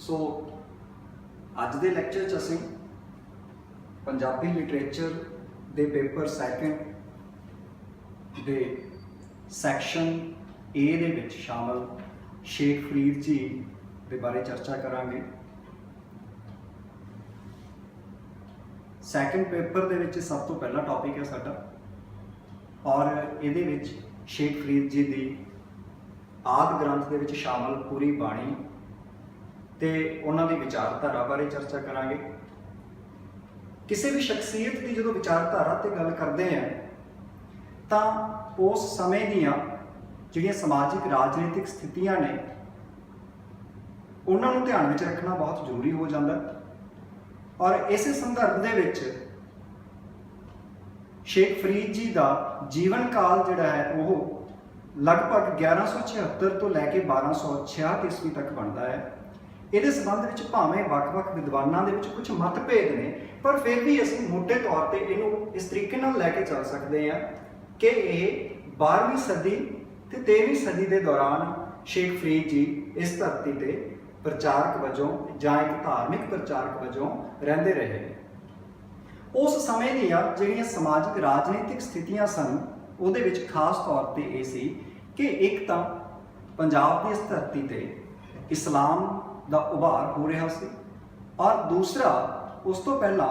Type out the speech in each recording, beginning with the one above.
सो अज दे lecture च असीं Punjabi literature दे paper second दे section ए दे विच शामिल शेख फरीद जी दे बारे चर्चा करांगे। सैकेंड पेपर दे विच सब तो पहला टॉपिक है साडा और इहदे विच शेख फरीद जी दी आदि ग्रंथ दे विच शामिल पूरी बाणी ते उन्हां दी विचारधारा बारे चर्चा करांगे। किसी भी शख्सियत की जो विचारधारा ते गल करते हैं तो उस समय दियां जिहड़ियां समाजिक राजनीतिक स्थितियां ने उन्हां नूं ध्यान विच रखना बहुत जरूरी हो जाता और इस संदर्भ दे विच शेख फरीद जी का जीवन काल जिहड़ा है वो लगभग 1176 तो लैके 1266 ईस्वी तक बनता है। ਇਹਦੇ ਸੰਬੰਧ ਵਿੱਚ ਭਾਵੇਂ ਵੱਖ-ਵੱਖ ਵਿਦਵਾਨਾਂ ਦੇ ਵਿੱਚ ਕੁਝ ਮਤਭੇਦ ਨੇ ਪਰ ਫਿਰ ਵੀ ਅਸੀਂ ਮੋਟੇ ਤੌਰ ਤੇ ਇਹਨੂੰ ਇਸ ਤਰੀਕੇ ਨਾਲ ਲੈ ਕੇ ਚੱਲ ਸਕਦੇ ਹਾਂ ਕਿ ਇਹ 12ਵੀਂ ਸਦੀ ਤੇ 13ਵੀਂ ਸਦੀ ਦੇ ਦੌਰਾਨ ਸ਼ੇਖ ਫਰੀਦ ਜੀ ਇਸ ਧਰਤੀ ਤੇ ਪ੍ਰਚਾਰਕ ਵਜੋਂ ਜਾਂ ਇੱਕ ਧਾਰਮਿਕ ਪ੍ਰਚਾਰਕ ਵਜੋਂ ਰਹਿੰਦੇ ਰਹੇ। ਉਸ ਸਮੇਂ ਦੀਆਂ ਜਿਹੜੀਆਂ ਸਮਾਜਿਕ ਰਾਜਨੀਤਿਕ ਸਥਿਤੀਆਂ ਸਨ ਉਹਦੇ ਵਿੱਚ ਖਾਸ ਤੌਰ ਤੇ ਇਹ ਸੀ ਕਿ ਇੱਕ ਤਾਂ ਪੰਜਾਬ ਦੀ ਇਸ ਧਰਤੀ ਤੇ ਇਸਲਾਮ ਦਾ ਉਭਾਰ ਹੋ ਰਿਹਾ ਸੀ और दूसरा उस तो पहला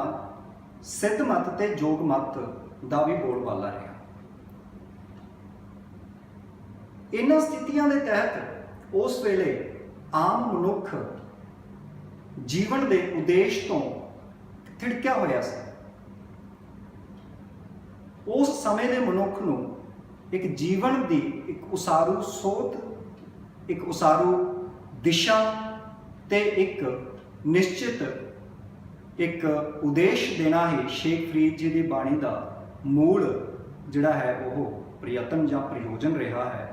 सिद्ध मत ते जोग मत का भी बोलबाला रहा। इन्हां स्थितियां दे तहत उस वेले आम मनुख जीवन के उद्देश तो थिड़किया होया सी। उस समय के मनुख नूं एक जीवन की एक उसारू सोच, एक उसारू दिशा ते एक निश्चित एक उद्देश देना ही शेख फरीद जी की बाणी का मूल जिहड़ा है वो प्रयत्न या प्रयोजन रहा है।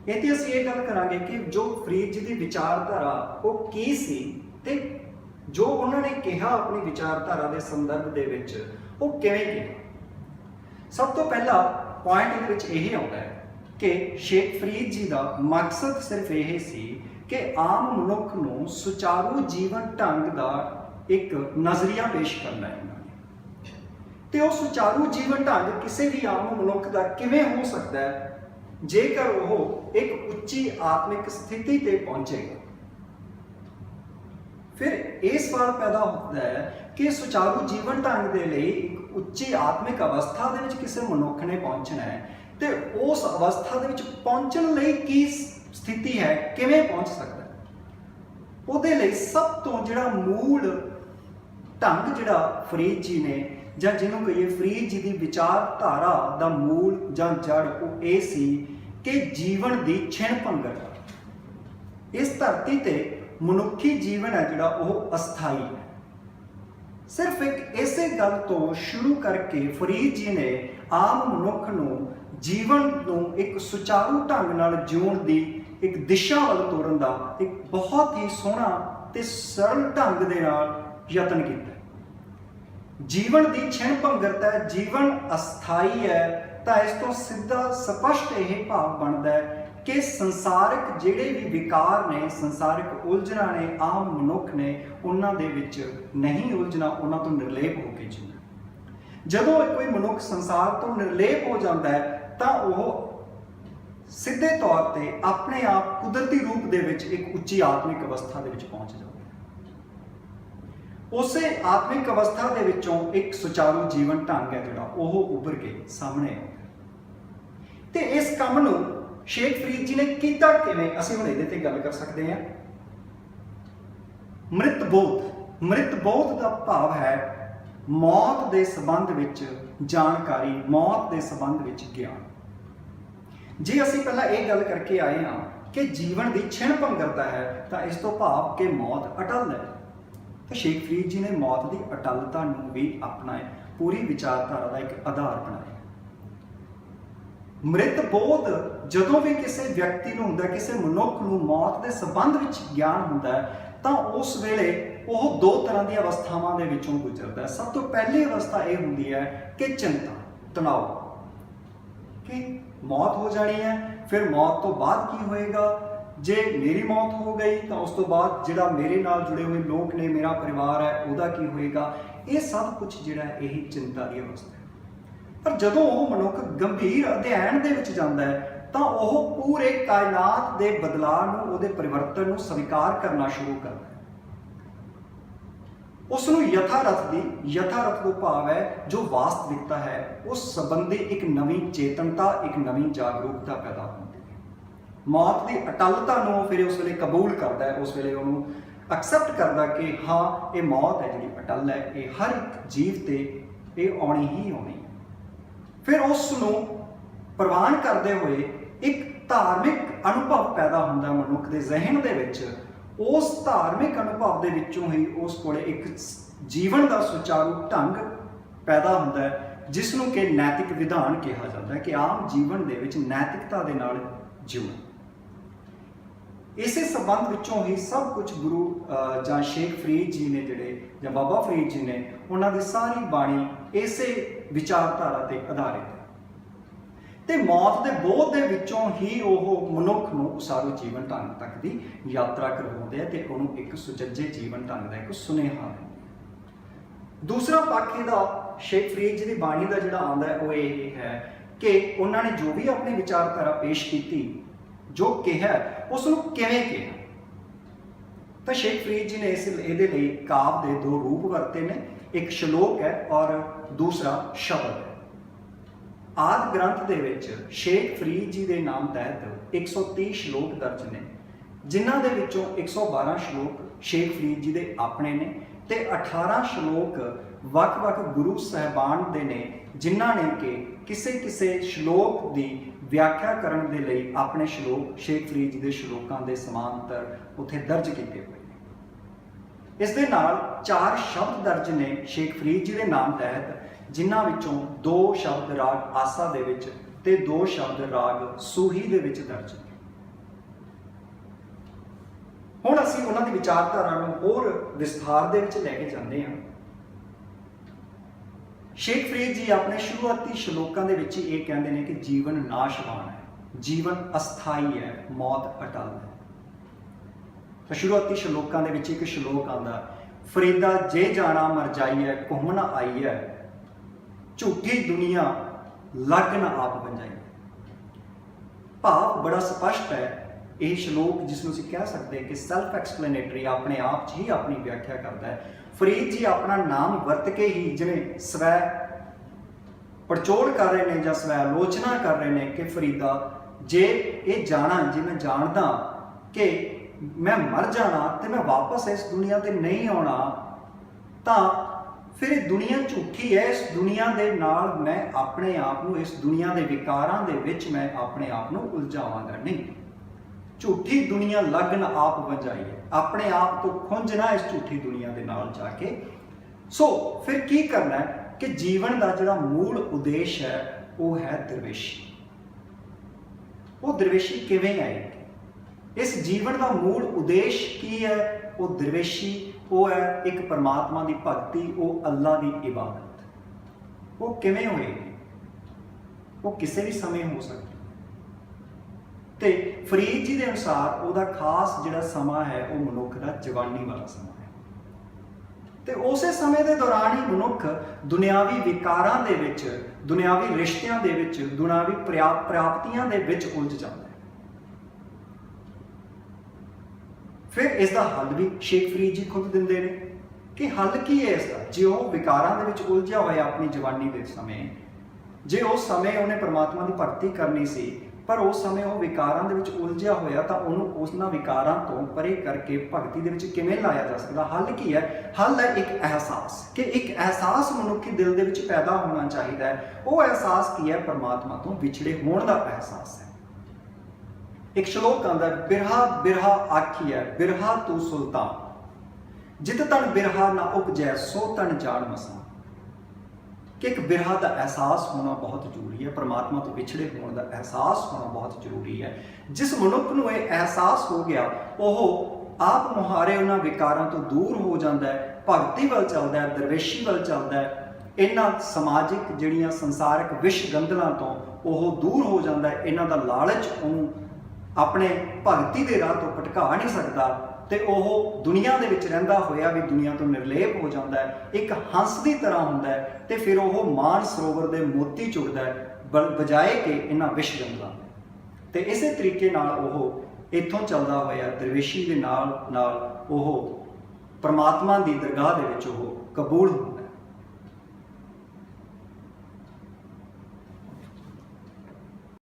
इत्थे असीं ये गल करांगे कि जो फरीद जी की विचारधारा वो की सी ते जो उन्होंने कहा अपनी विचारधारा के संदर्भ दे विच वो किवें कहा। सब तो पहला पॉइंट इहदे विच यही आउंदा है कि शेख फरीद जी का मकसद सिर्फ यही सी कि आम मनुख नूं सुचारू जीवन ढंग का एक नज़रिया पेश करना है तो वह सुचारू जीवन ढंग किसी भी आम मनुख का किवें हो सकता है जेकर वो एक उच्ची आत्मिक स्थिति ते पहुंचेगा। फिर ये सवाल पैदा होता है कि सुचारू जीवन ढंग के लिए एक उच्ची आत्मिक अवस्था दे विच किसी मनुख ने पहुंचना है तो उस अवस्था दे विच पहुंचण लई की स्थिति है, किवें पहुंच सकता है। उहदे लई सब तो जिहड़ा मूल ढंग जिहड़ा फरीद जी ने जां जिन्हों कहिए फरीद जी की विचारधारा का मूल जां जड़ वो ये सी कि जीवन की छिण भंगर इस धरती ते मनुखी जीवन है जिहड़ा वो अस्थाई है। सिर्फ एक इसे गल तो शुरू करके फरीद जी ने आम मनुख नूं जीवन नूं एक सुचारू ढंग नाल जीउण दी एक दिशा वाल तोड़न का एक बहुत ही सोहना ते सरल ढंग दे नाल यतन किया। जीवन की छिण भंगरता है, जीवन अस्थाई है तो इस तो सीधा स्पष्ट यह भाव बनता है कि संसारिक जिहड़े भी विकार ने, संसारिक उलझना ने आम मनुख ने उन्हां दे विच नहीं उलझना, उन्हां तो निर्लेप होकर जीना। जदों कोई मनुख संसार तो निर्लेप हो जाता है तो वह सीधे तौर पर अपने आप कुदरती रूप दे विच एक उच्ची आत्मिक अवस्था दे विच पहुंच जाता है। उसे आत्मिक अवस्था दे विचों एक सुचारू जीवन ढंग है जिहड़ा वो उभर के सामने आता है। ते इस काम नूं शेख फरीद जी ने कीता किवें असीं हुण इहदे ते गल कर सकते हैं। मृतबोध का भाव है मौत के संबंध विच जानकारी, मौत के संबंध विच ज्ञान। जे असीं पहला ये गल करके आए हाँ कि जीवन की छिण भंगरता है तो इस तो भाव कि मौत अटल है तो शेख फरीद जी ने मौत की अटलता नूं भी अपना पूरी विचारधारा का एक आधार बनाया। मृतबोध जदों भी किसी व्यक्ति नूं हुंदा, किसी मनुख नूं मौत के संबंध विच ज्ञान हुंदा है तो उस वेले वो दो तरह की अवस्थावां दे विचों गुजरदा है। सब तो पहली अवस्था यह हुंदी है कि चिंता, तनाव कि मौत हो जानी है, फिर मौत तो बाद की होएगा, जे मेरी मौत हो गई तो उस तो बाद जिहड़ा मेरे नाल जुड़े हुए लोग ने, मेरा परिवार है, उहदा की होएगा। ये सब कुछ जिहड़ा यही चिंता की अवस्था है। पर जदों वो मनुख गंभीर अध्ययन दे विच जांदा है तो वह पूरे कायनात के बदलाव नूं, उहदे परिवर्तन नूं स्वीकार करना शुरू करता है। उसनूं यथारथ तो भाव है जो वास्तविकता है उस संबंधी एक नवी चेतनता, एक नवी जागरूकता पैदा होती है। मौत की अटलता नूं फिर उस वेले कबूल करता है, उस वेले उन्होंने एक्सैप्ट करता कि हाँ ये मौत है जी अटल है, ये हर एक जीव ते ये आनी ही आनी है। फिर उसनूं प्रवान करते हुए एक धार्मिक अनुभव पैदा होता है मनुख के जहन दे विच। उस धार्मिक अनुभव के विचों ही उस कोले एक जीवन का सुचारू ढंग पैदा होता है जिसनों के नैतिक विधान कहा जाता है कि आम जीवन के विच नैतिकता के नाल जीवन। इसे संबंध विचों ही सब कुछ गुरु जां शेख फरीद जी ने जिहड़े जां बाबा फरीद जी ने उन्होंने सारी बाणी इसे विचारधारा ते आधारित है। ते मौत के बोध के विचों ही वह मनुख नूं उसारू जीवन ढंग तक की यात्रा करवाउंदे हैं ते उहनूं एक सुचज्जे जीवन ढंग का एक सुनेहा है। दूसरा पक्ष इहदा शेख फरीद जी की बाणी का जिहड़ा आउंदा है वो ये है कि उन्होंने जो भी अपनी विचारधारा पेश की, जो कहा उसनूं किवें कहा। तो शेख फरीद जी ने इहदे लई काव्य के दो रूप वरते ने, एक श्लोक है और दूसरा शब्द है। आदि ग्रंथ दे विच शेख फरीद जी के नाम तहत 130 श्लोक दर्ज ने, जिन्हां दे विचों 112 श्लोक शेख फरीद जी के अपने ने ते 18 श्लोक वख-वख गुरु साहिबान दे ने, जिन्हां ने कि किसे किसे श्लोक की व्याख्या करन दे लई अपने श्लोक शेख फरीद जी के श्लोकां दे समांतर उत्थे दर्ज किए हुए ने। इस दे नाल 4 शब्द दर्ज ने शेख फरीद जी के नाम तहत, जिन्हां विचों 2 शब्द राग आसा दे विच ते 2 शब्द राग सूही दे विच दर्ज ने। हुण असीं उन्हां दी विचारधारा नूं होर विस्तार दे विच लैके जांदे हां। शेख फरीद जी अपने शुरुआती श्लोकां दे विच ये कहंदे ने कि जीवन नाशवान है, जीवन अस्थाई है, मौत अटल है। तो शुरुआती श्लोकां दे विच एक श्लोक आंदा, फरीदा जे जाना मर जाई है, घुमन आई है, झूठी दुनिया लग न आप बंजाई। भाव बड़ा स्पष्ट है यह श्लोक, जिसनों असीं कह सकते हैं कि सैल्फ एक्सप्लेनेटरी, अपने आप ही अपनी व्याख्या करता है। फरीद जी अपना नाम वरत के ही जिवें स्वै पड़चोल कर रहे हैं या स्वै आलोचना कर रहे हैं कि फरीदा जे ये जाना, जे मैं जानदा कि मैं मर जाना तो मैं वापस इस दुनिया ते नहीं आना, तो फिर ये दुनिया झूठी है। इस दुनिया के नाल मैं अपने आप को, इस दुनिया के विकारां दे विच मैं अपने आप को उलझावांगा नहीं। झूठी दुनिया लग न आप बंजाई है, अपने आप को खुंजना इस झूठी दुनिया के नाल जाके। सो फिर की करना है कि जीवन का जिहड़ा मूल उद्देश्य है वो है दरवेशी। वो दरवेशी किवें आएगी? इस जीवन का मूल उद्देश्य की है? वो दरवेशी वो है एक परमात्मा की भगती, वो अल्लाह की इबादत। वो किवें होएगी? वो किसी भी समय हो सकती। तो फरीद जी के अनुसार उसका खास जिहड़ा समा है वो मनुख का जवानी वाला समा है। तो उस समय के दौरान ही मनुख दुनियावी विकारां दे विच, दुनियावी रिश्तियां दे विच, दुनियावी प्राप्तियां दे विच उलझ जाता है। फिर इसका हल भी शेख फरीद जी खुद दिंदे ने कि हल की है इसका। जे वो विकारां दे विच उलझिया होया अपनी जवानी के समय, जे उस समय उन्हें परमात्मा की भगती करनी सी, पर उस समय वो विकारां दे विच उलझिया होया, तो उन्होंने उन्हां विकारां तो परे करके भगती दे विच किवें लाया जा सकदा? हल की है? हल है एक एहसास, कि एक एहसास मनुखी दिल दे विच पैदा होना चाहिए है। वो एहसास की है? परमात्मा तो विछड़े होने का एहसास है। एक श्लोक आंदा, बिरहा बिरहा आखी है, बिरहा तू सुल्तान, जित तन बिरहा ना उपजै सो तन जान मसा। कि एक बिरहा का एहसास होना बहुत जरूरी है, परमात्मा तो विछड़े होने का एहसास होना बहुत जरूरी है। जिस मनुख को यह एहसास हो गया वह आप मुहारे उन्होंने विकारों तो दूर हो जाता है, भगती वाल चलता है, दरवेशी वाल चलता है। इन्हां समाजिक जिहड़ियां संसारिक विष गंधलां तो वह दूर हो जाता है। इन्हां दा लालच उन्होंने ਆਪਣੇ ਭਗਤੀ ਦੇ ਰਾਹ ਤੋਂ ਭਟਕਾ ਨਹੀਂ ਸਕਦਾ ਤੇ ਉਹ ਦੁਨੀਆ ਦੇ ਵਿੱਚ ਰਹਿੰਦਾ ਹੋਇਆ ਵੀ ਦੁਨੀਆ ਤੋਂ ਨਿਰਲੇਪ ਹੋ ਜਾਂਦਾ ਹੈ, ਇੱਕ ਹੰਸ ਦੀ ਤਰ੍ਹਾਂ ਹੁੰਦਾ ਹੈ ਤੇ ਫਿਰ ਉਹ ਮਾਨ ਸਰੋਵਰ ਦੇ ਮੋਤੀ ਚੁਗਦਾ ਹੈ ਬਜਾਏ ਕਿ ਇਹਨਾਂ ਵਿਸ਼ ਜੰਗਲਾਂ। ਤੇ ਇਸੇ ਤਰੀਕੇ ਨਾਲ ਉਹ ਇੱਥੋਂ ਚੱਲਦਾ ਹੋਇਆ ਦਰਵੇਸ਼ੀ ਦੇ ਨਾਲ ਨਾਲ ਉਹ ਪਰਮਾਤਮਾ ਦੀ ਦਰਗਾਹ ਦੇ ਵਿੱਚ ਉਹ ਕਬੂਲ ਹੁੰਦਾ ਹੈ।